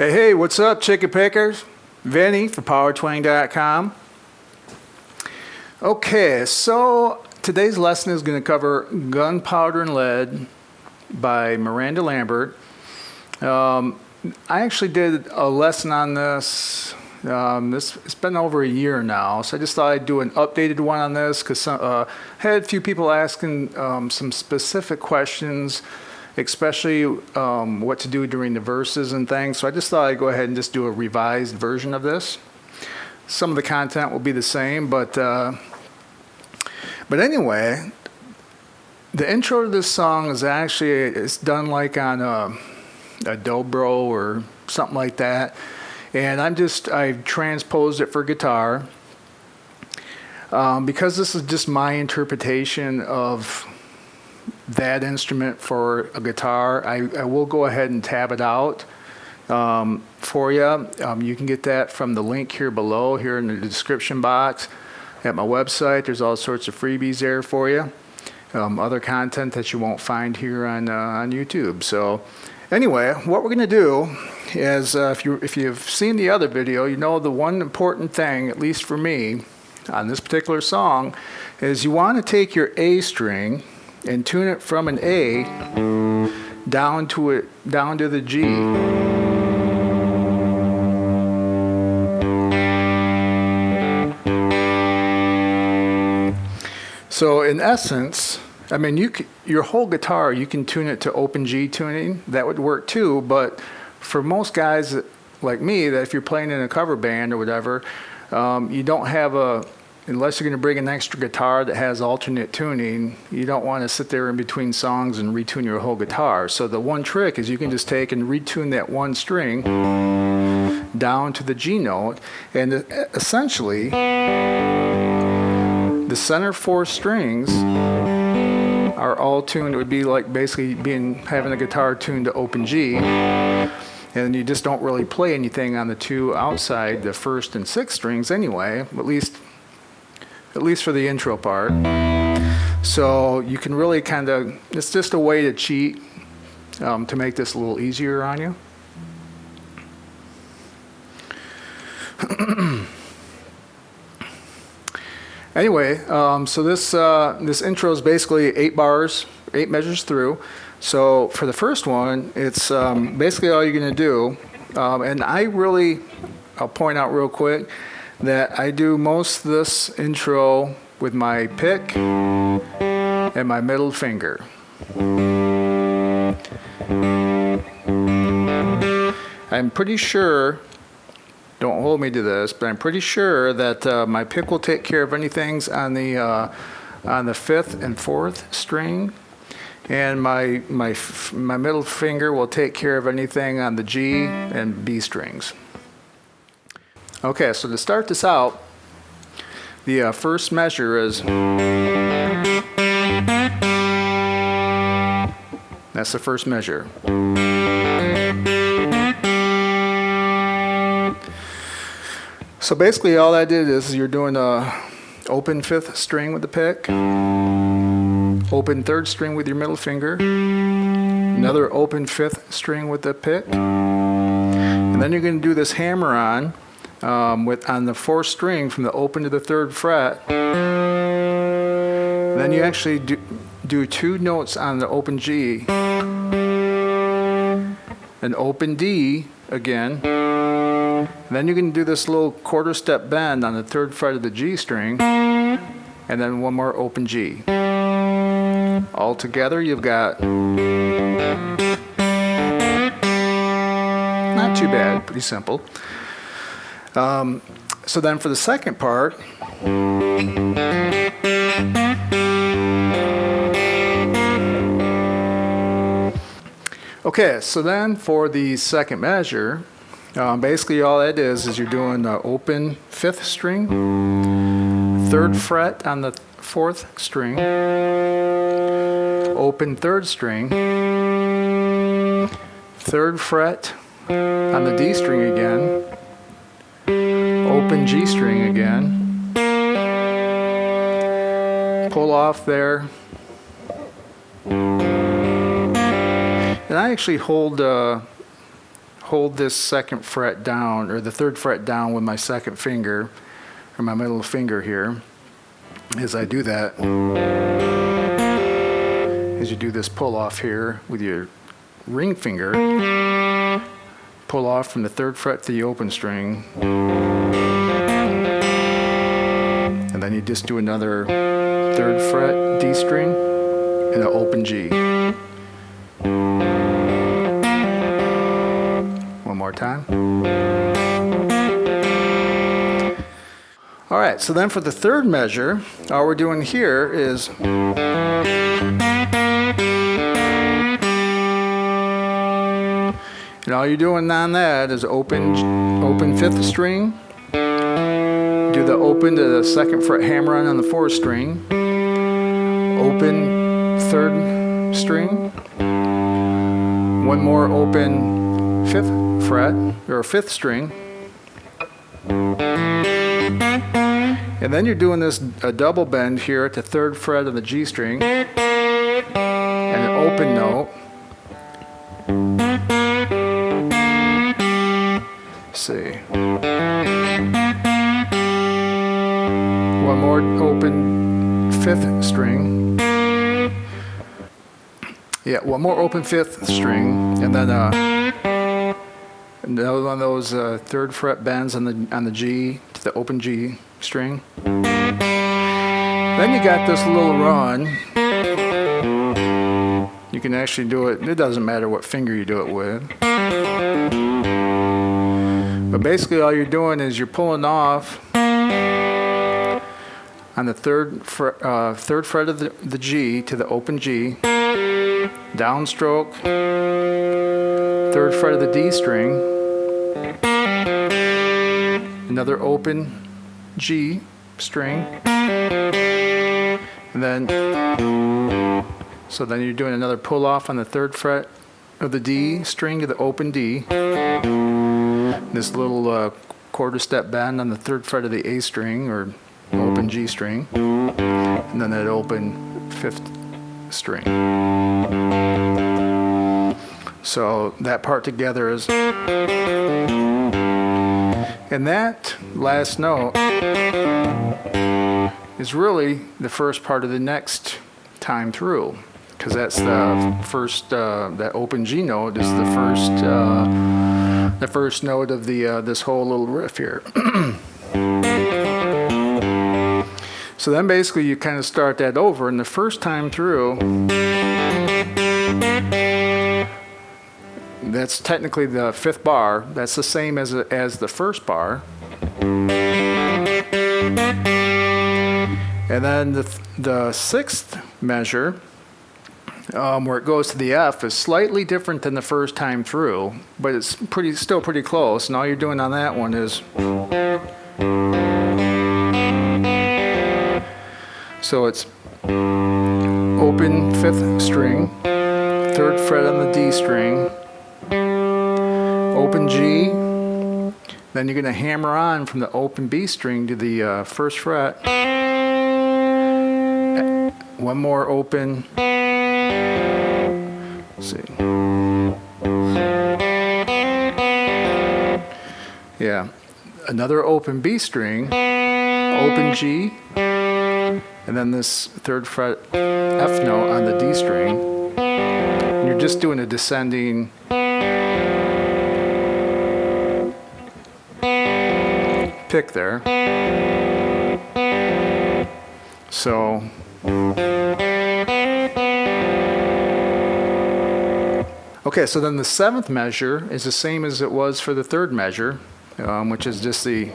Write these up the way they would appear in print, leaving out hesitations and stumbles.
Hey, what's up, chicken pickers? Vinny for power-twang.com. Okay, so today's lesson is going to cover Gunpowder Lead by Miranda Lambert. I actually did a lesson on this. It's been over a year now, so I just thought I'd do an updated one on this because I had a few people asking some specific questions, especially what to do during the verses and things. So I just thought I'd go ahead and just do a revised version of this. Some of the content will be the same, but anyway, the intro to this song is actually, it's done like on a dobro or something like that. And I've transposed it for guitar. Because this is just my interpretation of that instrument for a guitar, I will go ahead and tab it out for you. You can get that from the link here below, here in the description box at my website. There's all sorts of freebies there for you. Other content that you won't find here on YouTube. So anyway, what we're going to do is, if you've seen the other video, you know the one important thing, at least for me, on this particular song, is you want to take your A string and tune it from an A down to the G. So in essence, I mean, your whole guitar, you can tune it to open G tuning. That would work too, but for most guys like me, that if you're playing in a cover band or whatever, you don't have unless you're going to bring an extra guitar that has alternate tuning, you don't want to sit there in between songs and retune your whole guitar. So the one trick is you can just take and retune that one string down to the G note, and essentially the center four strings are all tuned. It would be like basically having a guitar tuned to open G, and you just don't really play anything on the two outside, the first and sixth strings anyway, at least for the intro part. So you can really it's just a way to cheat to make this a little easier on you. Anyway, so this intro is basically 8 bars, 8 measures through. So for the first one, it's basically all you're going to do. And I'll point out real quick that I do most of this intro with my pick and my middle finger. I'm pretty sure, don't hold me to this, but I'm pretty sure that my pick will take care of anything on the 5th and 4th string, and my middle finger will take care of anything on the G and B strings. Okay, so to start this out, the first measure is, that's the first measure. So basically all I did is you're doing a open 5th string with the pick, open 3rd string with your middle finger, another open 5th string with the pick, and then you're going to do this hammer on the 4th string from the open to the 3rd fret. Then you actually do 2 notes on the open G, an open D again. Then you're going to do this little quarter step bend on the 3rd fret of the G string, and then one more open G. All together you've got, not too bad, pretty simple. So then for the second part, okay, so then for the second measure, basically all that is you're doing the open 5th string, 3rd fret on the 4th string, open 3rd string, 3rd fret on the D string again, open G string again, pull off there, and I actually hold hold this second fret down, or the third fret down with my second finger, or my middle finger here. As I do that, as you do this pull off here with your ring finger, pull off from the third fret to the open string, and then you just do another third fret D string and an open G. One more time. All right, so then for the third measure, all we're doing here is and all you're doing on that is open fifth string, do the open to the second fret hammer on the fourth string, open third string, one more open fifth fret or fifth string, and then you're doing a double bend here at the third fret of the G string and an open note. Let's see. One more open fifth string. Yeah, one more open fifth string, and then another one of those third fret bends on the G to the open G string. Then you got this little run. You can actually do it. It doesn't matter what finger you do it with. But basically, all you're doing is you're pulling off on the third fret of the G to the open G, downstroke, third fret of the D string, another open G string, and then so then you're doing another pull off on the third fret of the D string to the open D, this little quarter step bend on the third fret of the A string or open G string, and then that open fifth string. So that part together is, and that last note is really the first part of the next time through, because that's the first, that open G note is the first note of the this whole little riff here. So then basically you kind of start that over, and the first time through, that's technically the fifth bar. That's the same as the first bar. And then the sixth measure, where it goes to the F, is slightly different than the first time through, but it's still pretty close. And all you're doing on that one is, so it's open fifth string, third fret on the D string, open G, then you're going to hammer on from the open B string to the first fret, one more open, let's see, yeah, another open B string, open G, and then this third fret F note on the D string. And you're just doing a descending pick there. So okay, so then the seventh measure is the same as it was for the third measure, which is just the,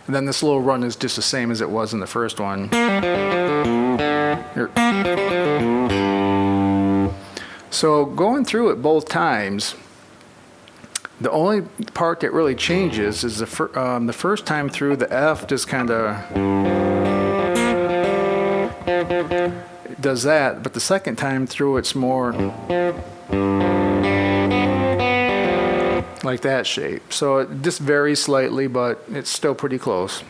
and then this little run is just the same as it was in the first one. Here. So going through it both times, the only part that really changes is the first time through, the F just kind of does that, but the second time through it's more like that shape. So it just varies slightly, but it's still pretty close.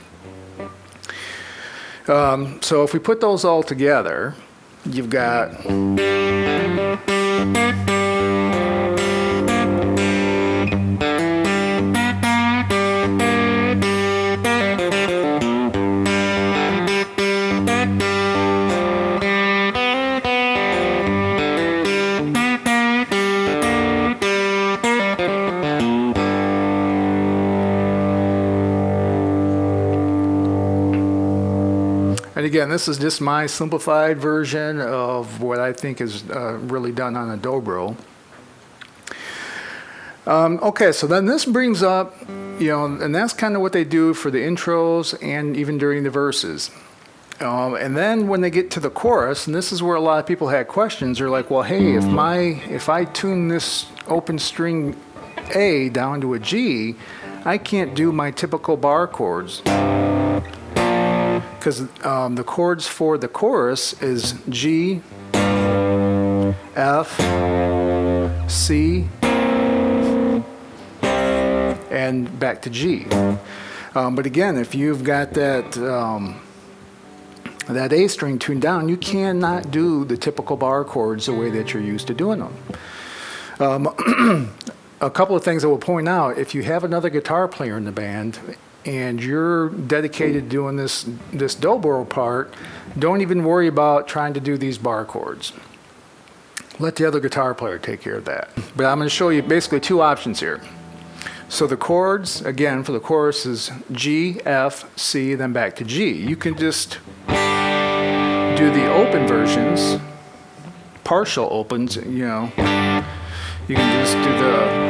So if we put those all together, you've got and again, this is just my simplified version of what I think is really done on a dobro. Okay, so then this brings up, and that's kind of what they do for the intros and even during the verses. And then when they get to the chorus, and this is where a lot of people had questions, they're like, well, hey, if I tune this open string A down to a G, I can't do my typical bar chords. Because the chords for the chorus is G, F, C, and back to G. But again, if you've got that A string tuned down, you cannot do the typical bar chords the way that you're used to doing them. A couple of things I will point out: if you have another guitar player in the band and you're dedicated to doing this dobro part, don't even worry about trying to do these bar chords. Let the other guitar player take care of that. But I'm going to show you basically two options here. So the chords, again, for the chorus is G, F, C, then back to G. You can just do the open versions, partial opens, you can just do the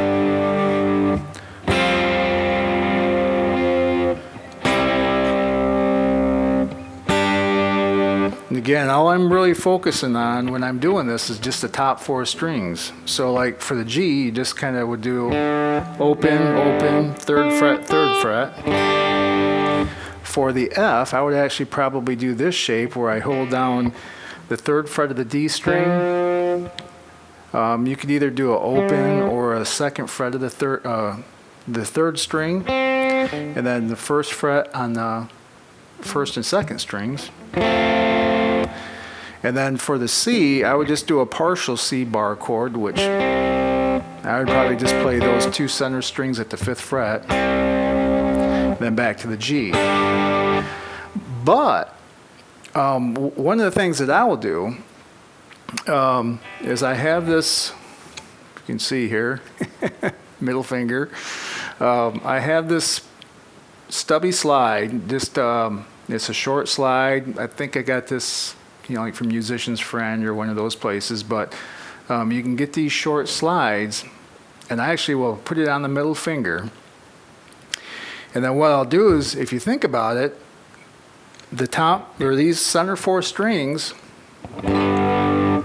and again, all I'm really focusing on when I'm doing this is just the top four strings. So like for the G, you just kind of would do open, open, third fret, third fret. For the F, I would actually probably do this shape where I hold down the third fret of the D string. You could either do an open or a second fret of the third string, and then the first fret on the first and second strings. And then for the C, I would just do a partial C bar chord, which I would probably just play those two center strings at the 5th fret, then back to the G. But one of the things that I will do is I have this, you can see here, middle finger. I have this stubby slide, just it's a short slide. I think I got this, like from Musician's Friend or one of those places, but you can get these short slides, and I actually will put it on the middle finger. And then what I'll do is, if you think about it, the top, or these center 4 strings,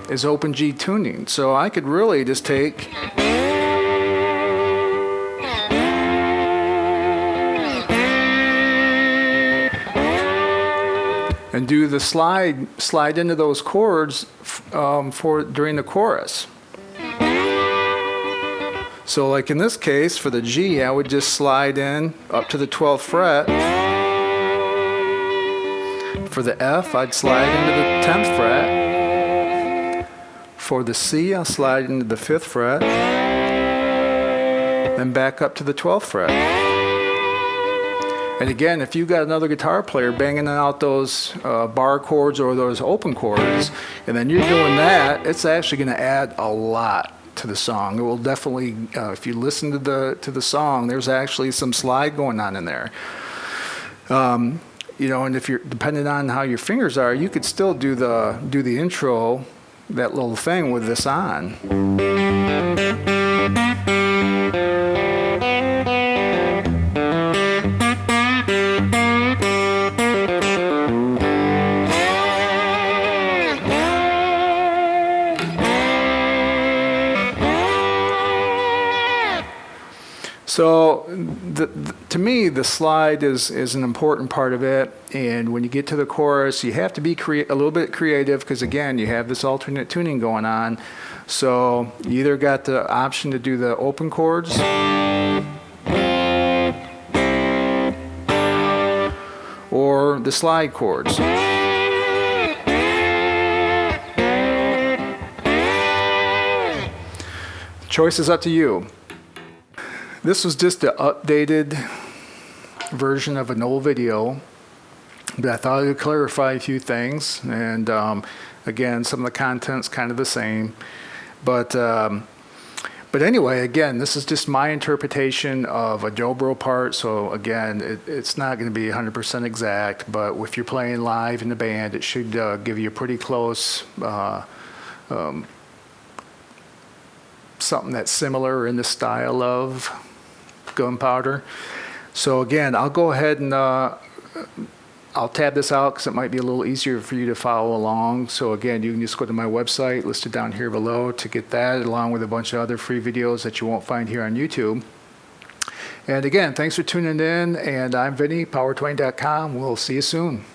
is open G tuning. So I could really just take and do the slide into those chords for during the chorus. So like in this case, for the G, I would just slide in up to the 12th fret. For the F, I'd slide into the 10th fret. For the C, I'll slide into the 5th fret. Then back up to the 12th fret. And again, if you've got another guitar player banging out those bar chords or those open chords, and then you're doing that, it's actually going to add a lot to the song. It will definitely, if you listen to the song, there's actually some slide going on in there. And if you're depending on how your fingers are, you could still do the intro, that little thing with this on. So to me, the slide is an important part of it. And when you get to the chorus, you have to be a little bit creative because, again, you have this alternate tuning going on. So you either got the option to do the open chords or the slide chords. Choice is up to you. This was just an updated version of an old video, but I thought it would clarify a few things. And again, some of the content's kind of the same. But anyway, again, this is just my interpretation of a dobro part. So again, it's not going to be 100% exact, but if you're playing live in the band, it should give you a pretty close something that's similar in the style of Gunpowder. So again, I'll go ahead and I'll tab this out because it might be a little easier for you to follow along. So again, you can just go to my website listed down here below to get that, along with a bunch of other free videos that you won't find here on YouTube. And again, thanks for tuning in, and I'm Vinny, power-twang.com. We'll see you soon.